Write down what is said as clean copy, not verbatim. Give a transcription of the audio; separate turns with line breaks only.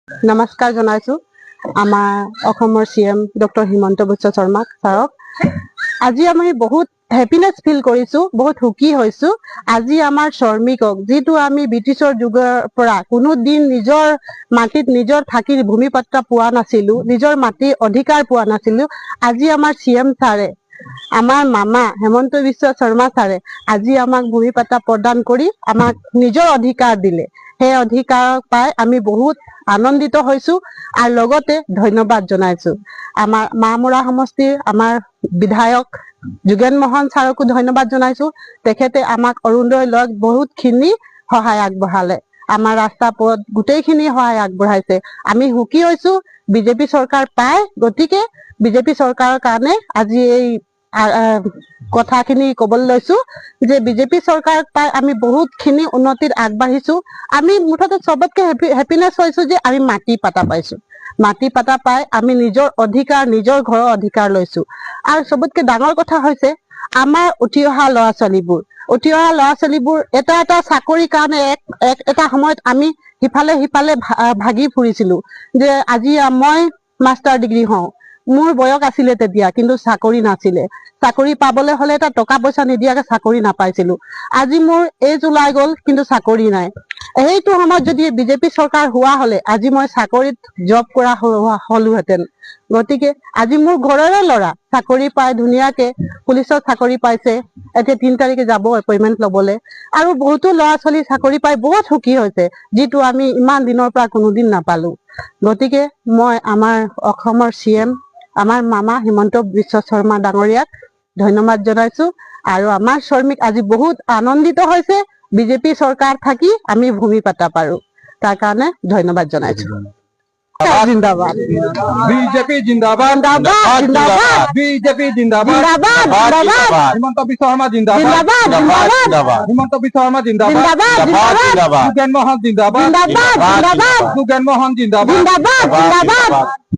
নমস্কাৰ জনাইছো আমাৰ অসমৰ CM ডক্টৰ হিমন্ত বিশ্ব শৰ্মা ছাৰক। আজি আমি বহুত হেপিনেছ ফিল কৰিছো, বহুত সুখী হৈছো। আজি আমাৰ শ্ৰমিকক যিটো আমি ব্ৰিটিছৰ যুগৰ পৰা কোনো দিন নিজৰ মাটিত নিজৰ থাকি ভূমি পট্টা পোৱা নাছিলো, নিজৰ মাটিৰ অধিকাৰ পোৱা নাছিলো, আজি আমাৰ CM ছাৰে, আমাৰ মামা হেমন্ত বিশ্ব শৰ্মা ছাৰে আজি আমাক ভূমি পট্টা প্ৰদান কৰি আমাক নিজৰ অধিকাৰ দিলে। সেই অধিকাৰ পাই আমি বহুত আনন্দিত হৈছো আৰু লগতে ধন্যবাদ জনাইছো। আমাৰ মামৰা সমষ্টিৰ আমাৰ বিধায়ক যোগেন মোহন ছাৰকো ধন্যবাদ জনাইছো। তেখেতে আমাক অৰুণোদয় লোৱাত বহুতখিনি সহায় আগবঢ়ালে, আমাৰ ৰাস্তা পথ গোটেইখিনি সহায় আগবঢ়াইছে। আমি সুখী হৈছো বিজেপি চৰকাৰ পাই, গতিকে বিজেপি চৰকাৰৰ কাৰণে আজি এই কথাখিনি কবলৈ লৈছো যে বিজেপি চৰকাৰ পাই আমি বহুতখিনি উন্নতিত আগবাঢ়িছো। আমি মুঠতে চবতকে হেপিনেছ হৈছো যে আমি মাটি পাতা পাইছো। মাটি পাতা পাই আমি নিজৰ অধিকাৰ, নিজৰ ঘৰৰ অধিকাৰ লৈছো। আৰু চবতকে ডাঙৰ কথা হৈছে আমাৰ উঠি অহা ল'ৰা ছোৱালীবোৰ এটা চাকৰিৰ কাৰণে এটা সময়ত আমি সিফালে ভাগি ফুৰিছিলো যে আজি মই মাষ্টাৰ ডিগ্ৰী হওঁ, মোৰ বয়স আছিলে তেতিয়া, কিন্তু চাকৰি নাছিলে। চাকৰি পাবলৈ হলে এটা টকা পইচা নিদিয়াকে চাকৰি নাপাইছিলো। আজি মোৰ এজ ওলাই গল কিন্তু চাকৰি নাই। সেইটো সময়ত যদি বিজেপি চৰকাৰ হোৱা হলে আজি মই চাকৰিত জব কৰা হলোহেঁতেন। গতিকে আজি মোৰ ঘৰৰে ল'ৰা চাকৰি পাই ধুনীয়াকে পুলিচত চাকৰি পাইছে, এতিয়া 3 তাৰিখে যাব এপইন্টমেন্ট লবলৈ। আৰু বহুতো ল'ৰা ছোৱালী চাকৰি পাই বহুত সুখী হৈছে, যিটো আমি ইমান দিনৰ পৰা কোনোদিন নাপালো। গতিকে মই আমাৰ অসমৰ CM আমাৰ মামা হিমন্ত বিশ্ব শৰ্মা ডাঙৰীয়াক ধন্যবাদ জনাইছো। আৰু আমাৰ শ্ৰমিক আজি বহুত আনন্দিত হৈছে বিজেপি চৰকাৰ থাকি আমি ভূমি পাতা পাৰো, তাৰ কাৰণে ধন্যবাদ জনাইছো। জিন্দাবাদ
বিজেপি জিন্দাবাদ,
জিন্দাবাদ জিন্দাবাদ
বিজেপি জিন্দাবাদ,
জিন্দাবাদ জিন্দাবাদ
হিমন্ত বিশ্ব শৰ্মা জিন্দাবাদ,
জিন্দাবাদ জিন্দাবাদ
হিমন্ত বিশ্ব শৰ্মা জিন্দাবাদ,
জিন্দাবাদ
যোগেন মোহন জিন্দাবাদ,
জিন্দাবাদ জিন্দাবাদ
যোগেন মোহন জিন্দাবাদ,
জিন্দাবাদ জিন্দাবাদ